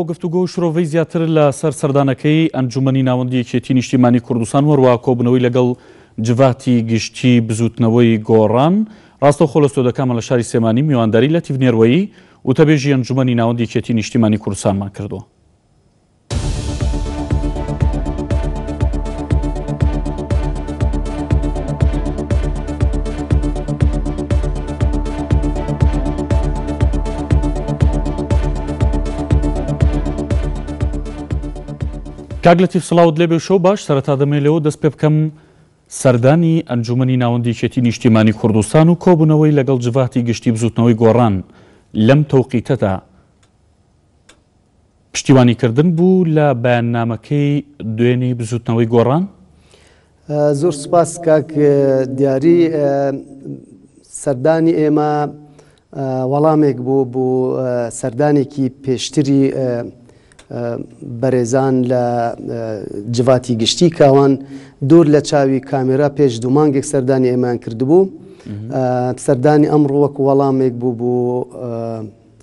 گفتوگۆ شرۆڤەی زیاتر لە سەر سەردانەکەی ئەنجومەنی ناوەندی یەکێتی نیشتیمانی کوردستان وەروە کۆبوونەوەی لەگەڵ جڤاتی گشتی بزوتنەوەی گۆڕان ڕاستەوخۆ لە ستۆدەکەمە لە شاری سێمانی میوانداری لە تیڤنێروەیی وتەبێژی ئەنجومەنی ناوەندی یەکێتی نیشتیمانی کوردستانمان کردووە. کاک لەتیف سڵاوت لێبێ شەو باش سەرەتا دەمێلەوە دەست پێ بکەم سەردانی ئەنجومەنی ناوەندی یەکێتی نیشتیمانی کوردستان و کۆبوونەوەی لەگەڵ جڤاتی گشتی بزوتنەوەی گۆڕان لەم تەوقیتەدا پشتیوانیکردن بوو لە بەیاننامەکەی دوێنێ بزوتنەوەی گۆڕان. زۆر سوپاس کاک دیاری سەردانی ئێمە وەڵامێک بوو سەردانێکی پێشتری بەرێزان لە جڤاتی گشتی کاوان دوور لە چاوی کامێرا پێش دوو مانگێک سەردانی ئێمان کردبوو. سەردانی ئەمڕۆ وەک وەڵامێک بوو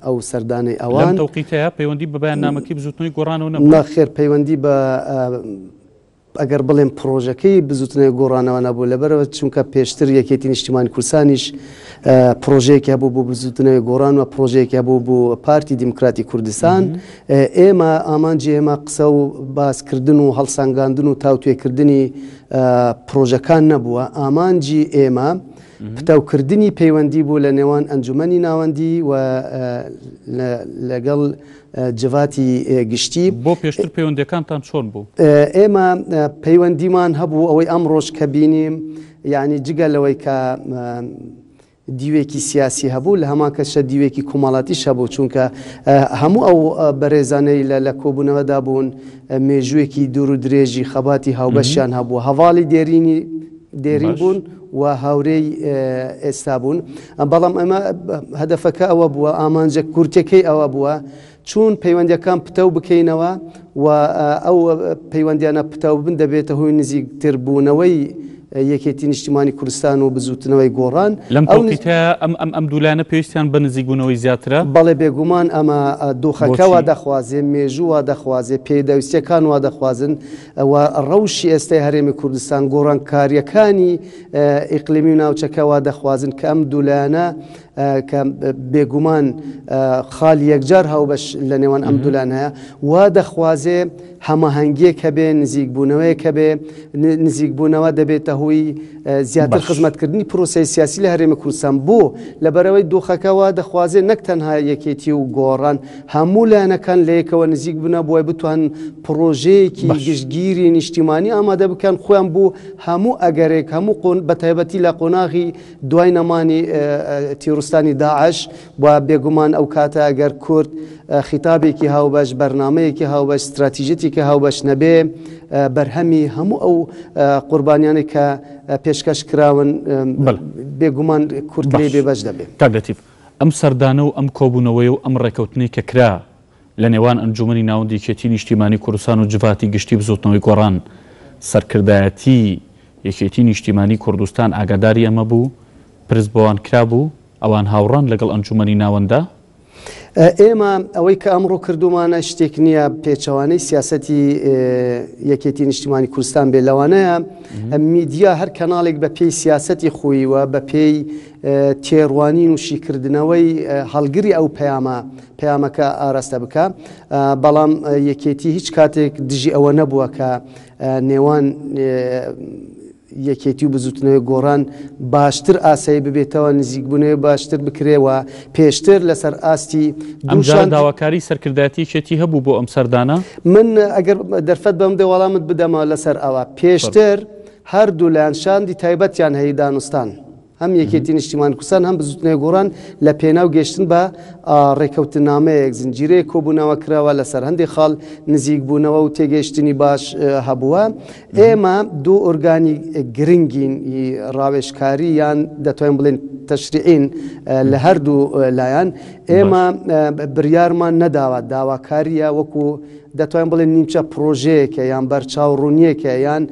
ئەو سەردانەی ئەوان لەم تەوقیتەیە پەیوەندی بە بەیاننامەکەی بزوتنەوەی گۆڕانەوە نەبوو؟ نەخێر پەیوەندی بە ئەگەر بڵێم پرۆژەکەی بزوتنەوەی گۆڕانەوە نەبوو لەبەرەوە چونکە پێشتر یەکێتی نیشتیمانی کوردستانیش پرۆژەیەکی هەبوو بۆ بزوتنەوەی گۆڕان و پرۆژەیەکی هەبوو بۆ پارتی دیموکراتی کوردستان. ئێمە ئامانجی ئێمە قسە و باسکردن و هەڵسانگاندن و تاوتوێکردنی پرۆژەکان نەبووە. ئامانجی ئێمە پتەوکردنی پەیوەندی بوو لە نێوان ئەنجومەنی ناوەندی و لەگەڵ جڤاتی گشتی. بۆ پێشتر پەیوەندیەکانتان چۆن بوو؟ ئێمە پەیوەندیمان هەبوو ئەوەی ئەمڕۆژ کە بینیم، یعنی جگە لەوەی کە دیوێکی سیاسی هەبوو لە هەمان کەسە دیوێکی کۆمەڵاتیش هەبوو، چونکە هەموو ئەو بەڕێزانەی لە کۆبوونەوەدا بوون مێژوویەکی دوور و درێژی خەباتی هاوبەشیان هەبوو، هەواڵی دێرین بوون و هاورەی ئێستا بوون. بەڵام ئەمە هەدەفەکە ئەوە بووە، ئامانجە کورتەکەی ئەوە بووە چون پەیوەندیەکان پتە بکەینەوە و ئەو پەیوەندیانە پتە بن دەبێتە هۆی نزیکتر بوونەوەی یەکێتی نیشتیمانی کوردستان و بزوتنەوەی گۆڕان. لەم تەوقیتەیە ئەم دوولانە پێویستیان بە نزیکبوونەوەی زیاترە؟ بەڵێ بێگومان ئەمە دۆخەکە وا دەخوازێ، مێژوو وا دەخوازێ، پێدەویستیەکان وا دەخوازن و ڕەوشی ئێستای هەرێمی کوردستان گۆڕانکاریەکانی ئیقلیمی و ناوچەکە وا دەخوازن کە ئەم دوولانە کە بێگومان خاڵی یەکجار هاوبەش لە نێوان ئەم دوولان هەیە وا دەخوازێ هەماهەنگیەک هەبێ، نزیکبوونەوەیەک هەبێ. نزیکبوونەوە دەبێتە هۆی زیاتر خزمەتکردنی پرۆسەی سیاسی لە هەرێمی کوردستان. بۆ لەبەرەوەی دۆخەکەەوە دەخوازێ نەک تەنها یەکێتی و گۆڕان هەموو لایەنەکان لە یەکەوە نزیک بوونە بۆی بتوان پرۆژەیەکی گشتگیری نیشتیمانی ئامادە بکەن خۆیان بوو هەموو ئەگەرێک هەموو بەتایبەتی لە قۆناغی دوای نەمانی تیرستانی داعش و بێگومان ئەو کاتە ئەگەر کورد خیتابێکی هاوبەش، بەرنامەیەکی هاوبەش، استراتیژێتێکی هاوبەش نەبێ، بەرهەمی هەموو ئەو قوربانیانی کە پێشکەش کراون بێگومان کورد لێ بێبەش دەبێت. کاک لەتیف، ئەم سەردانە و ئەم کۆبوونەوەی و ئەم ڕێکەوتنی کە کرا لە نێوان ئەنجومەنی ناوەندی یەکێتی نیشتیمانی کوردستان و جڤاتی گشتی بزوتنەوەی گۆڕان سەرکردایەتی یەکێتی نیشتیمانی کوردستان ئاگاداری ئەمە بوو؟ پرس بۆوان کرا بوو ئەوان هاوڕان لەگەڵ ئەنجومەنی ناوەندە؟ ئێمە ئەوەی کە ئەمڕۆ کردومانە شتێک نییە پێچەوانەی سیاسەتی یەکێتی نیشتیمانی کوردستان بێ. لەوانەیە میدیا هەر کەناڵێک بە پێی سیاسەتی خۆیوە، بە پێی تێڕوانین و شیکردنەوەی هەڵگری ئەو پەیامەکە ئاراستە بکە. بەڵام یەکێتی هیچ کاتێک دژی ئەوە نەبووە کە نێوان یەکێتی و بزوتنەوەی گۆڕان باشتر ئاسایی ببێتەوە، نزیکبوونەوەی باشتر بکرێەوە پێشتر لەسەر ئاستی دووشان داواکاری سەرکردایەتی شێتی هەبوو بۆ ئەم سەردانە. من ئەگەر دەرفەت بەم دێ وەڵامت بدەمە لەسەر ئەوە پێشتر هەردوو لایەنشاندی تایبەتیان هەیە دانوستان، هەم یەکێتی نیشتیمانی کوردستان هەم بزوتنەوەی گۆڕان لە پێناو گەشتن بە ڕێکەوتنامەیەک زنجیرەیە کۆبوونەوە کراوە لەسەر هەندێک خاڵ نزیکبوونەوە و تێگەیشتنی باش هەبووە. ئێمە دوو ئۆرگانی گرنگین ڕاوێژکاری یان دەتوانین بڵێن تەشریعین لە هەردوو لایەن. ئێمە بریارمان نەداوە، داواکاریە وەکو دەتوانین بڵێن نیمچە پرۆژەیەکە یان بەرچاوڕوونیەکە یان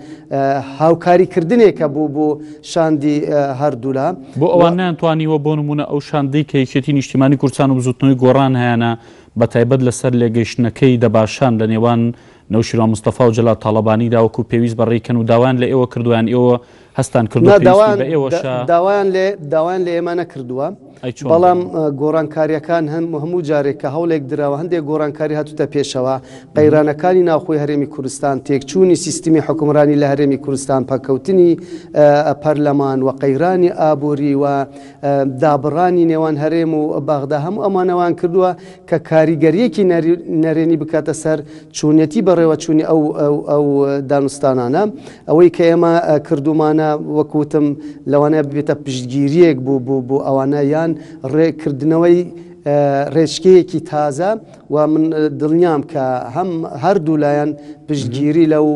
هاوکاریکردنێکە بوو بۆ شاندی هەردوولا. بۆ ئەوان نەیانتوانیوە بۆ نمونە ئەو شاندەی کە یەکێتی نیشتیمانی کوردستان و بزوتنەوەی گۆڕان هەیەە بە تایبەت لەسەر لێگەیشتنەکەی دەباشان لە نێوان نەوشیروان مستەفا و جەلال تاڵەبانیدا وەکو پێویست بەڕێکەن و داوان لە ئێوە کردویان ئێوە هەستان کردو بە ئێوەشە داوایان لە ئێمە نەکردووە بەڵام گۆڕانکاریەکان هەموو جارێک کە هەوڵێک درراوە هەندێک گۆڕانکاری هاتوتە پێشەوە قەیرانەکانی ناوخۆی هەرێمی کوردستان تێکچوونی سیستمی حکومڕانی لە هەرێمی کوردستان پاکەوتنی پەرلەمان و قەیرانی ئابووری و دابڕانی نێوان هەرێم و باغدا هەموو ئەمانەوان کردووە کە کاریگەریەکی نەرێنی بکاتە سەر چوونەتی بەڕێوەچوونی ئەو دانوستانانە ئەوەی کە ئێمە کردومانە وەکوتم لەوانەیە ببێتە پشتگیریەک بۆ ئەوانە یان ڕێکردنەوەی ڕێچکەیەکی تازە و من دڵنیام کە هەردوو لایەن پشتگیری لەو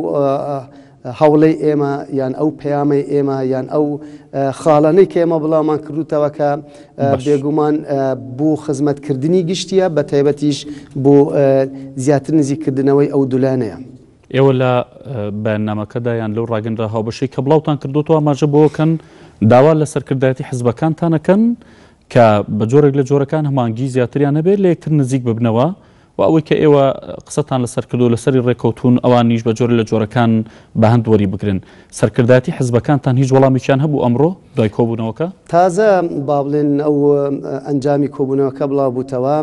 هەوڵەی ئێمە یان ئەو پەیامەی ئێمە یان ئەو خاڵانەی کە ئێمە بڵاومان کردوتەوە کە بێگومان بۆ خزمەتکردنی گشتیە بە تایبەتیش بۆ زیاتر نزیکردنەوەی ئەو دوولانەیە. ئێوە لە بەیاننامەکەدا یان لەو ڕاگەنرا هاوبەشەی کە بڵاوتان کردوتەوە ئاماژە بۆکەن داوا لە سەرکردایەتی حیزبەکانتانەکەن کە بە جۆرێک لە جۆرەکان هەمانگی زیاتریان هەبێت لە یەکتر نزیک ببنەوە و ئەوەی کە ئێوە قسەتان لەسەر کردو لەسەری ڕێکەوتون ئەوان نیش بە جۆر لە جۆرەکان بە هەند وەری بگرن سەرکردایەتی حیزبەکانتان هیچ وەڵامێکیان هەبوو ئەمڕۆ دوای کۆبوونەوەکە تازە با بڵێن ئەو ئەنجامی کۆبوونەوەکە بڵاو بووتەوە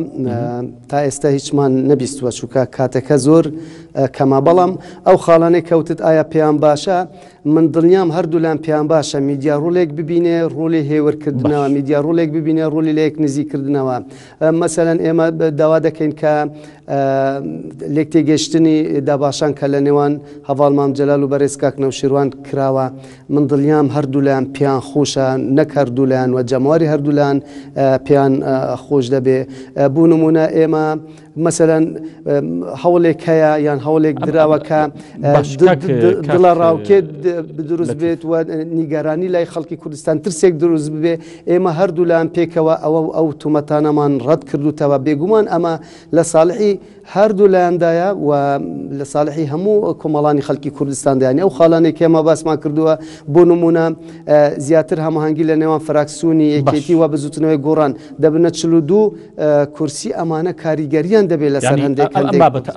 تا ئێستا هیچمان نەبیستوە چووکە کاتەکە زۆر کەما بەڵام ئەو خاڵانەی کەوتت ئایا پێیان باشە من دڵنیام هەردوو لام پێیان باشە میدیا ڕوولێک ببینێ ڕۆلی هێورکردنەوە میدیا ڕوولێک ببینێ ڕۆلی لە یەک نزیکردنەوە مەسەلەن ئێمە داوا دەکەین کە لێک تێگەشتنی داباشان کە لە نێوان هەواڵ مام جەلال و بەڕێز کاک نەوشیروان کراوە من دڵنیام هەردوو لایان پێیان خۆشە نەک هەردوو لایەن و جەماوەری هەردوو لایەن پێیان خۆش دەبێ بوو نمونە ئێمە مەسەلەن هەوڵێک هەیە یان هەوڵێک دراوەکە دڵە ڕاوکێت دروست بێت و نیگەرانی لای خەڵکی کوردستان ترسێک دروست ببێ ئێمە هەردوو لایەن پێکەوە ئەو تومەتانەمان ڕەت کردوتەوە بێگومان ئەمە لە ساڵحی هەردوو لایەندایە و لە ساڵحی هەموو کۆمەڵانی خەڵکی کوردستاندایانی ئەو خاڵانێک ئێمە باسمان کردووە بۆ نمونە زیاتر هەماهەنگی لە نێوان فراکسیۆنی یەکێتی و بزوتنەوەی گۆڕان دەبنە 42 کورسی ئەمانە کاریگەریان دەبێت لەسەر هەندێک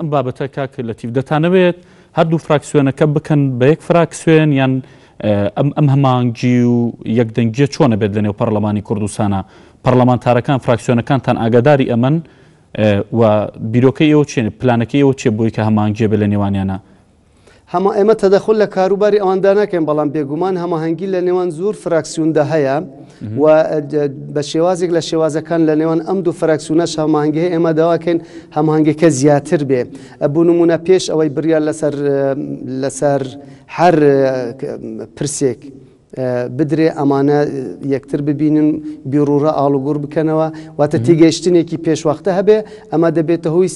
ئەم بابەتە کاک لەتیف دەتانەوێت هەردوو فراکسیۆنەکە بکەن بە یەک فراکسیۆن یان ئەم هەمانگی و یەکدەنگیە چۆنە بێت لە نێو پەرلەمانی کوردستانە پەرلەمانتارەکان فراکسیۆنەکانتان ئاگاداری ئەمەن و بیرۆکەی ئێوە چێن پلانەکەی ئێوە چێ بۆی کە هەمانگیە بێت لە نێوانیانە هەمە ئێمە تەدەخل لە کاروباری ئەواندا ناکەین بەڵام بێگومان هەماهەنگی لە نێوان زۆر فراکسیۆندا هەیە و بە شێوازێک لە شێوازەکان لە نێوان ئەم دوو فراکسیۆنەش هەماهەنگی هەیە ئێمە داواکەین هەماهەنگەکە زیاتر بێ بوو نمونە پێش ئەوەی بڕیار لەسەر هەر پرسێک بدرێ ئەمانە یەکتر ببینن بیرروڕە ئاڵوگوڕ بکەنەوە واتە تێگەیشتنێکی پێشوەختە هەبێ ئەمە دەبێتە هۆی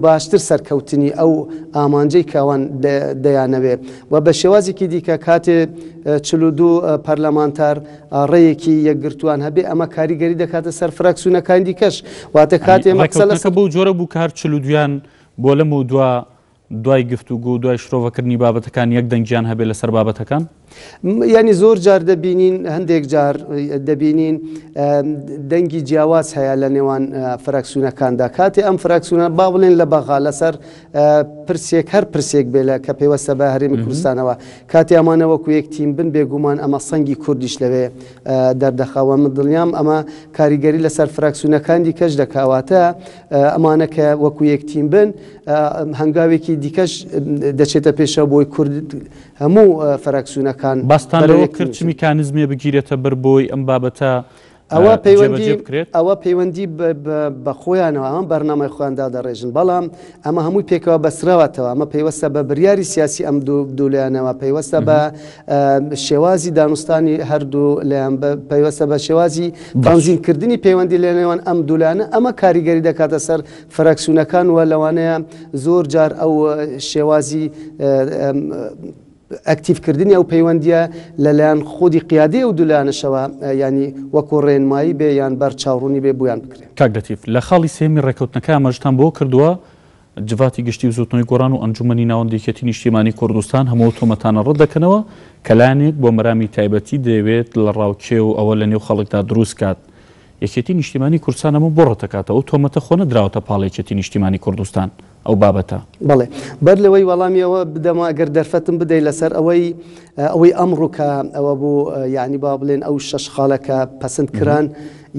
باشتر سەرکەوتنی ئەو ئامانجەی کاوان دەیانەوێ و بە شێوازێکی دیکە کاتێ 42 پەرلەمانتار ڕێیەکی یەکگرتووان هەبێ ئەمە کاریگەری دەکاتە سەر فراکسیۆنەکانی دیکەش واتە کاتێ مەقسەدەکە بۆ جۆرە بوو کە هەر 42 بۆ لەم و دوای گفتوگو دوای شرۆڤەکردنی بابەتەکان یەک دەنگیان هەبێت لەسەر بابەتەکان ینی زۆر جار دەبینین هەندێک جار دەبینین دەنگی جیاواز هەیە لە نێوان فراکسیۆنەکاندا کاتێ ئەم فراکسیۆنە با بڵێن لە بەغا لەسەر پرسێک هەر پرسێک بێ لە کە پێوەستە بە هەرێمی کوردستانەوە کاتی ئەمانە وەکو یەک تیم بن بێگومان ئەمە سەنگی کوردیش لەوێ دەردەخاوە من دڵنیام ئەمە کاریگەری لەسەر فراکسیۆنەکان دیکەش دەکاواتە ئەمانە کە وەکو یەک تیم بن هەنگاوێکی دیکەش دەچێتە پێشە بۆی کورد هەموو فراکسیۆنەکان باستان لەوە کرد چ میکانیزمێ بگیرێتە بەر بۆی ئەم بابەتە ئەوە پەیوەندی بە خۆیانەوە ئەم بەرنامەی خۆیاندا دەڕێژن بەڵام ئەمە هەمووی پێکەوە بەسراوەتەوە ئەمە پێیوەستە بە بڕیاری سیاسی ئەم دوولایەنەوە پێیوەستە بە شێوازی دانوستانی هەردوو لایەن پێیوەستە بە شێوازی تەنزیمکردنی پەیوەندی لە نێوان ئەم دوولایەنە ئەمە کاریگەری دەکاتە سەر فراکسیۆنەکان و لەوانەیە زۆر جار ئەو شێوازی ئەکتیڤکردنی ئەو پەیوەندیە لەلایەن خودی قیادی ئەو دوولایەنەشەوە ینی وەکو ڕێنمایی بێ یان بەر چاوڕوونی بێ بۆیان بکرێن کاک لەتیف لە خاڵی سێمی ڕێکەوتنەکە ئاماژتان بۆ کردووە جڤاتی گشتی و زوتنەوەی گۆڕان و ئەنجومەنی ناوەندێکێتی نیشتیمانی کوردستان هەموو تۆمەتانە ڕەت دەکەنەوە کە لایەنێک بۆ مەرامی تایبەتی دەیەوێت لە ڕاوکێ و ئەوە لە نێو خەڵکدا دروست کات یەکێتی نیشتیمانی کوردستان ئەمە بۆ ڕەتەکاتەوە ئەو تۆمەتە خۆ نەدراوەتە پاڵێکێتی نیشتیمانی کوردستان ئەو بابەتە. بەڵێ بەر لەوەی وەڵامیەوە بدەمە ئەگەر دەرفەتم بدەیت لەسەر ئەوەی ئەمڕووکە ئەوە بوو یعنی با بڵێن ئەو شەش خاڵەکە پەسەند کران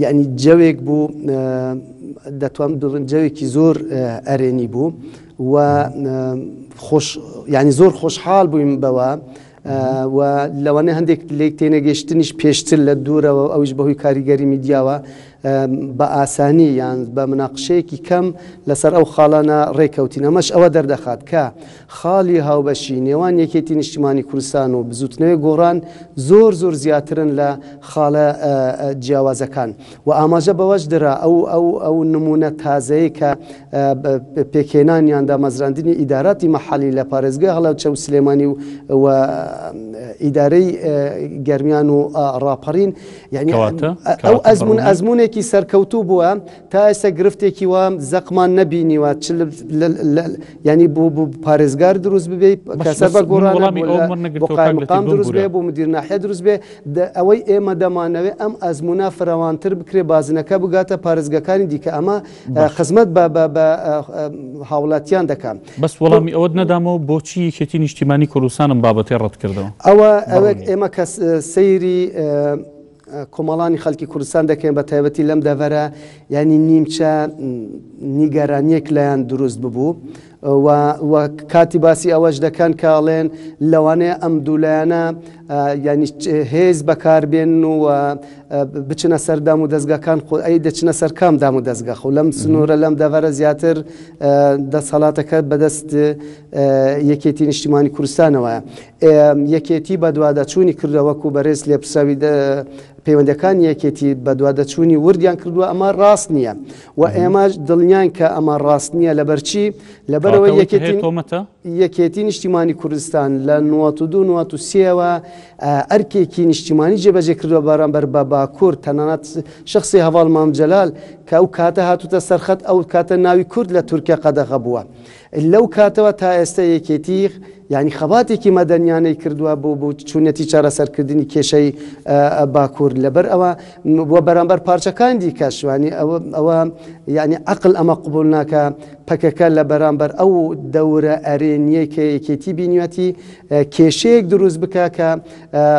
یعنی جەوێک بوو دەتوانم بڵێم جەوێکی زۆر ئەرێنی بوو و ینی زۆر خۆشحاڵ بووین بەوە و لەوانەیە هەندێک لێک تێنەگەشتنیش پێشتر لە دوورەوە ئەوش بەهۆی کاریگەری میدیاوە بە ئاسانی یان بە مناقشەیەکی کەم لەسەر ئەو خاڵانە ڕێکەوتین. ئەمەش ئەوە دەردەخات کە خاڵی هاوبەشی نێوان یەکێتی نیشتیمانی کوردستان و بزوتنەوەی گۆڕان زۆر زۆر زیاترن لە خاڵە جیاوازەکان و ئاماژە بەوەش درا ئەو نمونە تازەیە کە پێکێنانیان دامەزراندنی ئیداراتی مەحەلی لە پارێزگای هەڵاوچە و سلێمانی و ئیدارەی گەرمیان و ڕاپەڕین یعنی ئەو ئەزمونێکی سەرکەوتوو بووە تا ئێستا گرفتێکی وە زەقمان نەبینیوە ینی بۆ پارێزگار دروست ببێ کەسەر بە گۆڕانە بۆ قایمقام دروست بێ بۆ مدیر ناحیە دروست بێ ئەوەی ئێمە دەمانەوێت ئەم ئەزمونە فراوانتر بکرێ بازنەکە بگاتە پارێزگەکانی دیکە ئەمە خزمەت بە هاوڵاتیان دەکەن. بەس وەڵامی ئەوە نەدامەوە بۆچی یەکێتی نیشتیمانی کوردستانم بابەتێ ڕەت کردەوە ئەوە ئێمە کە سەیری کۆمەڵانی خەڵکی کوردستان دەکەین بە تایبەتی لەم دەڤەرە ینی نیمچە نیگەرانیەک لایەن دروست ببوو و کاتی باسی ئەوەش دەکەن کاڵێن لەوانەیە ئەم دوولایەنە ینی هێز بەکاربێن و بچنە سەر دام و دەستگاکان خۆ ئەی دەچنە سەر کام دام و دەستگا خۆ لەم سنوورە لەم دەڤەرە زیاتر دەسەڵاتەکە بەدەست یەکێتی نیشتیمانی کوردستانەوەیە. یەکێتی بە دووادەچوونی کردە وەکو بەڕێز لێپساوی پەیوەندەکان یەکێتی بە دووادەچوونی وردیان کردووە ئەمە ڕاست نییە و ئێمەش دڵنیان کە ئەمە ڕاست نییە لەبەرچی لەبەرەوە یەکێتی نیشتیمانی کوردستان لە 92-93ەوە ئەرکێکی نیشتیمانی جێبەجێ کردووە بەرامبەر بە باکوور تەنانەت شخصی هەواڵ مام جەلال کە ئەو کاتە هاتوتە سەرخەت ئەو کاتە ناوی کورد لە تورکیا قەدەغە بووە. لەو کاتەوە تا ئێستا یەکێتی ینی خەباتێکی مەدەنیانەی کردووە بۆ چوونەتی چارەسەرکردنی کێشەی باکوور لەبەر ئەوە بۆ بەرامبەر پارچەکان دیکەشوانی ئەوە ینی عقل ئەمە قبول ناکە پەکەکە لە بەرامبەر ئەو دەورە ئەرێنیە کە یەکێتی بینیەتی کێشەیەک دروست بکە کە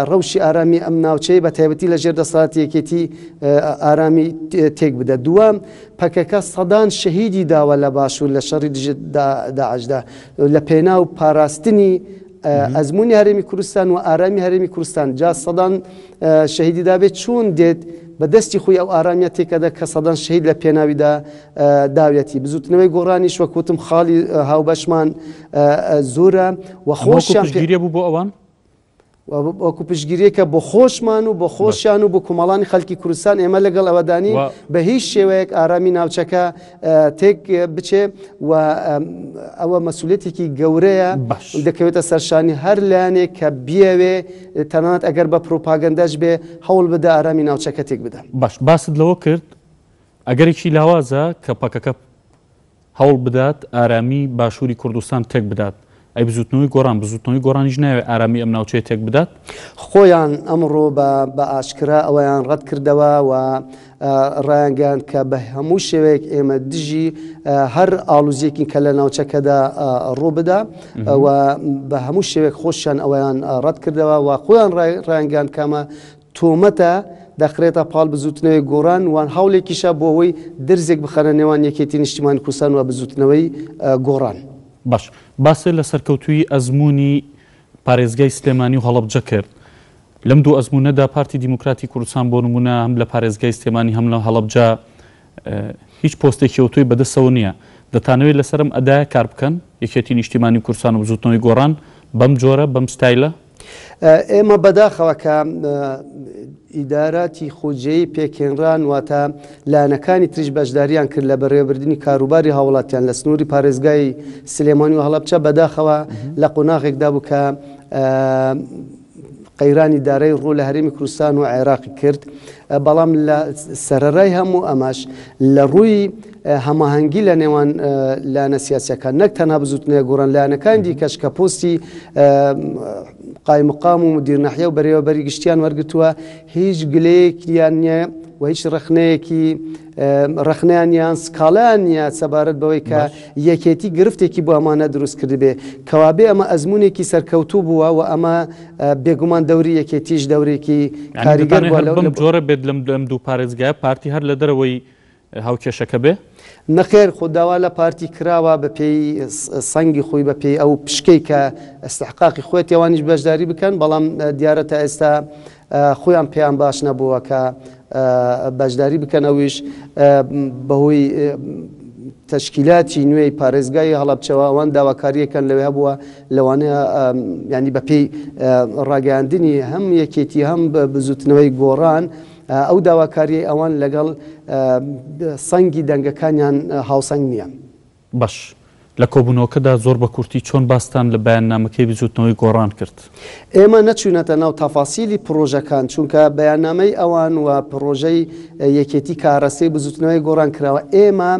ڕەوشی ئارامی ئەم ناوچەی بە تایبەتی لە ژێر دەسەڵاتی یەکێتی ئارامی تێک بدە. دووەم پەکەکە سەدان شەهیدی داوە لە باشوور لە شەڕی داعشدا لە پێناو پاراستنی ئەزمموی هەرێمی کوردستان و ئارامی هەرێمی کوردستان جا سەدان شەهیدی دابێت چۆن دێت بە دەستی خۆی ئەو ئارامیە تێکەدا کە سەدان شەهید لە پێناویدا داوێتی بزوتنەوەی گۆڕانیش وەکوتم خاڵی هاوبەشمان زۆرە و خۆشیان پشتگیریە بوو بۆ ئەوان وەکو پشتگیریەکە بۆ خۆشمان و بۆ خۆشیان و بۆ کۆمەڵانی خەڵکی کوردستان ئێمە لەگەڵ ئەوەدانی بە هیچ شێوەیەک ئارامی ناوچەکە تێک بچێ و ئەوە مەسئولێتێکی گەورەیە دەکەوێتە سەرشانی هەر لایەنێک کە بیاوێ تەنانەت ئەگەر بە پرۆپاگەندەش بێ هەوڵ بدە ئارامی ناوچەکە تێک بدە. باش باست لەوە کرد ئەگەرێکی لاوازە کە پەکەکە هەوڵ بدات ئارامی باشووری کوردستان تێک بدات ئەی بزوتنەوەی گۆڕانیش ناوێت ئارامی ئەم ناوچەیە تێک بدات. خۆیان ئەمڕۆ بە ئاشکرا ئەوەیان ڕەت کردەوە و ڕایانگەیان کە بە هەموو شێوەیەک ئێمە دژی هەر ئاڵوزیەکی کە لە ناوچەکەدا ڕوو بدا و بە هەموو شێوەیەک خۆشیان ئەوەیان ڕەت کردەوە و خۆیان ڕایانگەیان کامە تۆمەتە دەخرێتە پاڵ بزوتنەوەی گۆڕان وان هەوڵێکیشە بۆ ئەوەی دەرزێک بخەنە نێوان یەکێتی نیشتیمانی کوردستان و بزوتنەوەی گۆڕان. باش باسێ لە سەرکەوتووی ئەزمموی پارێزگای سلێمانی و هەڵەبجە کرد. لەم دوو ئەزممونەدا پارتی دیموکراتی کوردستان بۆ نمونە هەم لە پارێزگای سلێمانی هەم لە هەڵەبجە هیچ پۆستێکیەوەی بەدەستەوە نییە. دەتانەوێت لەسەرم ئەدایە کار بکەن یەکێتی نیشتیمانی کوردستان و بزوتنەوەی گۆڕان بەم جۆرە بەم ستایلە. ئێمە بەداخەوە کە ئیداراتی خۆجێی پێکێنران واتە لایەنەکانی تریش بەشداریان کرد لە بەڕێوەبردننی کاروباری هاوڵاتیان لە سنووری پارێزگای سلێمانی و هەڵەبجە بەداخەوە لە قۆناغێکدا بوو کە قەیرانی دارایی ڕوو لە هەرێمی کوردستان و عێراقی کرد بەڵام لە سەرەڕای هەموو ئەمەش لە ڕووی هەماهەنگی لە نێوان لایەنە سیاسیەکان نەک تەنها بزوتنەوەی گۆڕان لایەنەکانی دیکەش کە پۆستی قایمقام و مدیر ناحیە و بەرێوەبەری گشتیان وەرگتووە هیچ گلەیەکیان نییە و هیچ ڕخنەیەکی ڕخنیان سکاڵیان نیە سەبارەت بەوەی کە یەکێتی گرفتێکی بۆ ئەمانە دروست کرد بێ کەوابێ ئەمە ئەزمونێکی سەرکەوتوو بووە و ئەمە بێگومان دەوری یەکێتیش دەورێکی کاریگەر بووە جۆرە بێت لەم دوو پارێزگایە پارتی هەر لە دەرەوەی هاوکێشەکە بێ نەخێر خودداوا لە پارتی کراوە بە پێی سەنگی خۆی بە پێی ئەو پشکەی کە ئەستحقاقی خۆی ئەوانیش بەشداری بکەن بەڵام دیارە تا ئێستا خۆیان پێیان باش نەبووە کە بەشداری بکەن ئەویش بەهۆی تشکیلاتی نوێی پارێزگای هەڵەبچەوە ئەوان داواکاریەکەن لەوێ هەبووە لەوانەیە ینی بە پێی ڕاگەاندنی هەم یەکێتی هەم بزوتنەوەی گۆڕان ئەو داواکاریە ئەوان لەگەڵ سەنگی دەنگەکانیان هاوسەنگ نییە. باش لە کۆبوونەوەکەدا زۆر بە کورتی چۆن باستان لە بەیاننامەکەی بزوتنەوەی گۆڕان کرد. ئێمە نەچوونەتە ناو تەفاسیلی پرۆژەکان چونکە بەیاننامەی ئەوان و پرۆژەی یەکێتی کارەسەی بزوتنەوەی گۆڕان کراوە ئێمە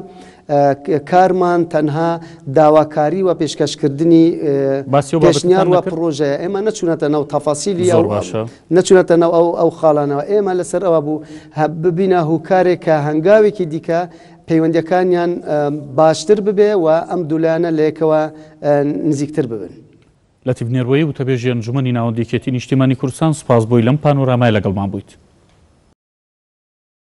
کارمان تەنها داواکاری و پێشکەشکردنی پێشنیار وە پرۆژەیە ئێمە نەچوونەتە ناو تەفاسیلی نەچوونەتە ناو ئەو خاڵانەوە ئێمە لەسەر ئەوە بوو ببینە هوکارێک کە هەنگاوێکی دیکە پەیوەندیەکانیان باشتر ببێ و ئەم دوولانە لەیەکەوە نزیکتر ببن. لەتیب نێروەیی وتەبێژی ئەنجومەنی ناوەندیکێتی نیشتیمانی کوردستان سوپاس بۆی لەم پانۆرامای لەگەڵمان بوویت.